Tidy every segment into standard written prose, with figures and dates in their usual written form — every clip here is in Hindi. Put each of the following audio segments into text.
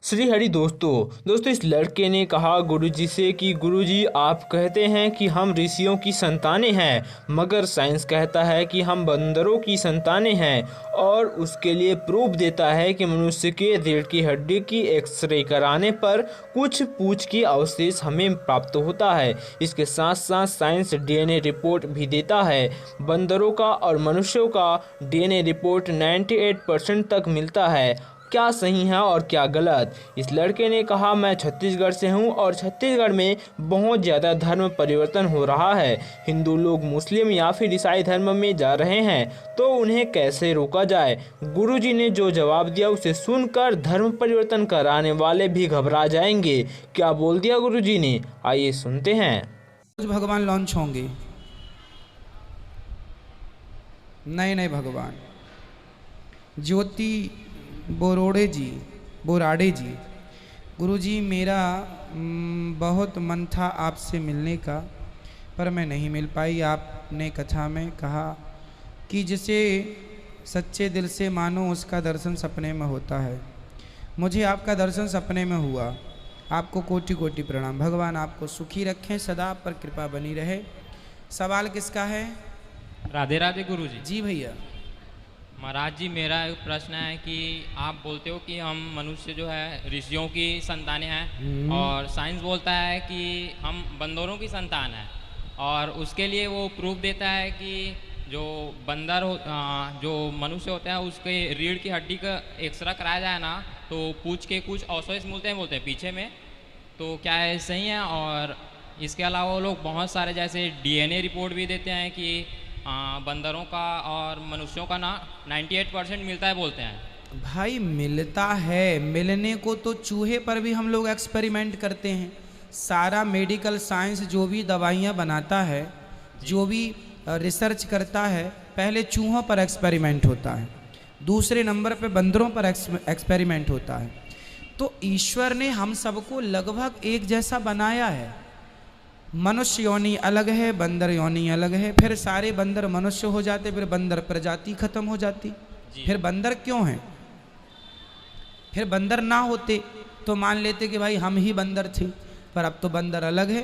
श्री हरि दोस्तों इस लड़के ने कहा गुरुजी से कि गुरुजी आप कहते हैं कि हम ऋषियों की संतानें हैं, मगर साइंस कहता है कि हम बंदरों की संतानें हैं और उसके लिए प्रूफ देता है कि मनुष्य के रीढ़ की हड्डी की एक्सरे कराने पर कुछ पूंछ की अवशेष हमें प्राप्त होता है। इसके साथ साथ साइंस डीएनए रिपोर्ट भी देता है। बंदरों का और मनुष्यों का डीएनए रिपोर्ट 98% तक मिलता है। क्या सही है और क्या गलत? इस लड़के ने कहा मैं छत्तीसगढ़ से हूं और छत्तीसगढ़ में बहुत ज़्यादा धर्म परिवर्तन हो रहा है। हिंदू लोग मुस्लिम या फिर ईसाई धर्म में जा रहे हैं, तो उन्हें कैसे रोका जाए? गुरुजी ने जो जवाब दिया उसे सुनकर धर्म परिवर्तन कराने वाले भी घबरा जाएंगे। क्या बोल दिया गुरुजी ने, आइए सुनते हैं। भगवान लॉन्च होंगे, नए नए भगवान। ज्योति बोराड़े जी, गुरुजी मेरा बहुत मन था आपसे मिलने का, पर मैं नहीं मिल पाई। आपने कथा में कहा कि जिसे सच्चे दिल से मानो उसका दर्शन सपने में होता है। मुझे आपका दर्शन सपने में हुआ। आपको कोटि कोटि प्रणाम। भगवान आपको सुखी रखें, सदा आप पर कृपा बनी रहे। सवाल किसका है? राधे राधे गुरुजी। जी भैया। महाराज जी, मेरा एक प्रश्न है कि आप बोलते हो कि हम मनुष्य जो है ऋषियों की संतानें हैं और साइंस बोलता है कि हम बंदरों की संतान हैं, और उसके लिए वो प्रूफ देता है कि जो बंदर जो मनुष्य होता है उसके रीढ़ की हड्डी का एक्सरा कराया जाए ना, तो पूछ के कुछ अवशेष बोलते हैं पीछे में, तो क्या है सही है? और इसके अलावा वो लोग बहुत सारे जैसे डीएनए रिपोर्ट भी देते हैं कि बंदरों का और मनुष्यों का ना 98% मिलता है बोलते हैं। भाई मिलता है, मिलने को तो चूहे पर भी हम लोग एक्सपेरिमेंट करते हैं। सारा मेडिकल साइंस जो भी दवाइयाँ बनाता है, जो भी रिसर्च करता है, पहले चूहों पर एक्सपेरिमेंट होता है, दूसरे नंबर पे बंदरों पर एक्सपेरिमेंट होता है। तो ईश्वर ने हम सबको लगभग एक जैसा बनाया है। मनुष्य योनि अलग है, बंदर योनि अलग है, फिर सारे बंदर मनुष्य हो जाते, फिर बंदर प्रजाति खत्म हो जाती। फिर बंदर क्यों हैं? फिर बंदर ना होते तो मान लेते कि भाई हम ही बंदर थे, पर अब तो बंदर अलग है,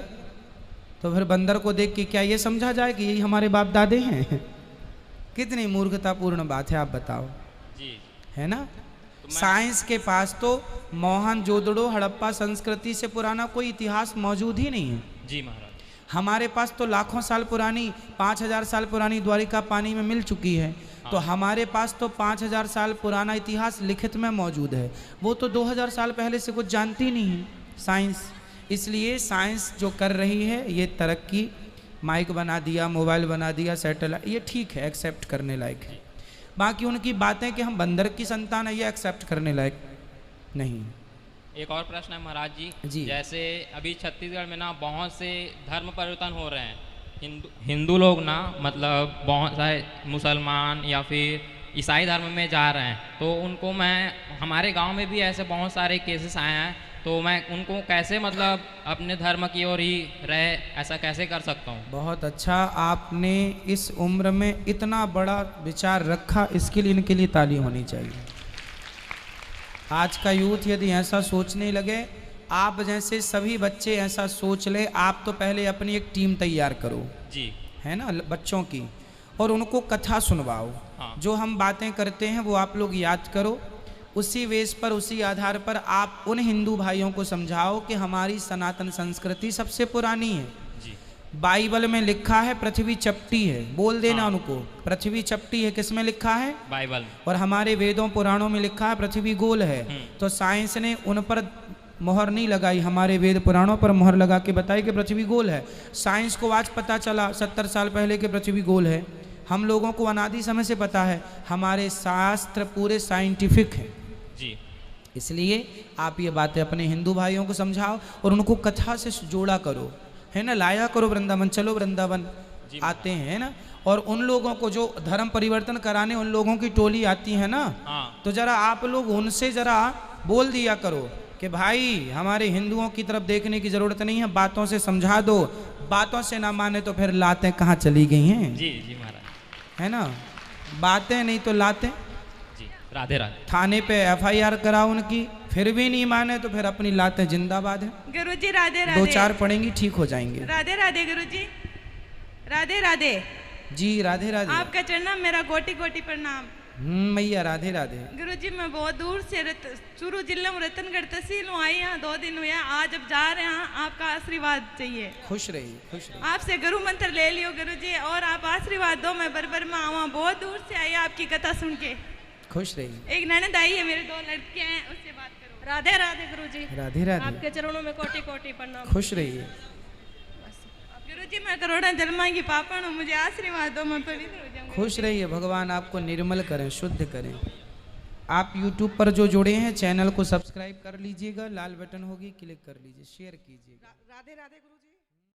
तो फिर बंदर को देख के क्या ये समझा जाए कि यही हमारे बाप दादे हैं? कितनी मूर्खतापूर्ण बात है, आप बताओ। जी है ना? साइंस के पास तो मोहनजोदड़ो हड़प्पा संस्कृति से पुराना कोई इतिहास मौजूद ही नहीं है। जी महाराज। हमारे पास तो लाखों साल पुरानी, 5000 साल पुरानी द्वारिका पानी में मिल चुकी है। तो हमारे पास तो 5000 साल पुराना इतिहास लिखित में मौजूद है। वो तो 2000 साल पहले से कुछ जानती नहीं है साइंस। इसलिए साइंस जो कर रही है ये तरक्की, माइक बना दिया, मोबाइल बना दिया, सैटेलाइट, ये ठीक है, एक्सेप्ट करने लायक है। बाकी उनकी बातें कि हम बंदर की संतान है, ये एक्सेप्ट करने लायक नहीं। एक और प्रश्न है महाराज जी। जैसे अभी छत्तीसगढ़ में ना बहुत से धर्म परिवर्तन हो रहे हैं। हिंदू लोग ना मतलब बहुत सारे मुसलमान या फिर ईसाई धर्म में जा रहे हैं, तो उनको हमारे गांव में भी ऐसे बहुत सारे केसेस आए हैं, तो मैं उनको कैसे मतलब अपने धर्म की ओर ही रहे, ऐसा कैसे कर सकता हूँ? बहुत अच्छा, आपने इस उम्र में इतना बड़ा विचार रखा, इसके लिए इनके लिए ताली होनी चाहिए। आज का यूथ यदि ऐसा सोचने लगे, आप जैसे सभी बच्चे ऐसा सोच ले, आप तो पहले अपनी एक टीम तैयार करो जी, है ना, बच्चों की, और उनको कथा सुनवाओ। हाँ। जो हम बातें करते हैं वो आप लोग याद करो, उसी वेश पर, उसी आधार पर आप उन हिंदू भाइयों को समझाओ कि हमारी सनातन संस्कृति सबसे पुरानी है। बाइबल में लिखा है पृथ्वी चपटी है, बोल देना उनको, पृथ्वी चपटी है। किस में लिखा है? बाइबल। और हमारे वेदों पुराणों में लिखा है पृथ्वी गोल है। तो साइंस ने उन पर मोहर नहीं लगाई, हमारे वेद पुराणों पर मोहर लगा के बताई कि पृथ्वी गोल है। साइंस को आज पता चला 70 साल पहले कि पृथ्वी गोल है। हम लोगों को अनादि समय से पता है, हमारे शास्त्र पूरे साइंटिफिक हैं जी। इसलिए आप ये बातें अपने हिंदू भाइयों को समझाओ और उनको कथा से जोड़ा करो, है ना, लाया करो वृंदावन। चलो वृंदावन आते हैं ना, और उन लोगों को जो धर्म परिवर्तन कराने उन लोगों की टोली आती है ना, तो जरा आप लोग उनसे जरा बोल दिया करो कि भाई हमारे हिंदुओं की तरफ देखने की जरूरत नहीं है, बातों से समझा दो। बातों से ना माने तो फिर लातें कहाँ चली गई हैं? जी जी महाराज। है ना, बातें नहीं तो लातें। राधे राधे। थाने पे FIR कराओ उनकी, फिर भी नहीं माने तो फिर अपनी लातें जिंदाबाद है। गुरुजी राधे राधे। 2-4 पढ़ेंगी ठीक हो जाएंगे। राधे राधे गुरुजी, राधे राधे। जी राधे राधे। आपका चरणम मेरा कोटि कोटि प्रणाम। मैया राधे राधे। गुरुजी मैं बहुत दूर से चूरू जिले में रतनगढ़ तहसील हूँ आई यहाँ 2 दिन हुए हैं। आज अब जा रहे हैं, आपका आशीर्वाद चाहिए। खुश रहिए, खुश रहिए। आपसे गुरु मंत्र ले लियो गुरुजी, और आप आशीर्वाद दो। मैं बरबर में आवा, बहुत दूर से आई आपकी कथा सुन के। खुश रहिए। एक ननद आई है, मेरे 2 लड़के हैं, उससे बात करो। राधे राधे गुरुजी। राधे राधे। आपके चरणों में कोटि कोटि प्रणाम। खुश रहिए। गुरुजी मैं करोड़ा जन्मा की पापन हूँ, मुझे आशीर्वाद दो, मैं पवित्र हो जाऊंगी। खुश रहिए, भगवान आपको निर्मल करें, शुद्ध करें। आप YouTube पर जो जुड़े हैं चैनल को सब्सक्राइब कर लीजिएगा, लाल बटन होगी क्लिक कर लीजिए, शेयर कीजिएगा। राधे राधे गुरुजी।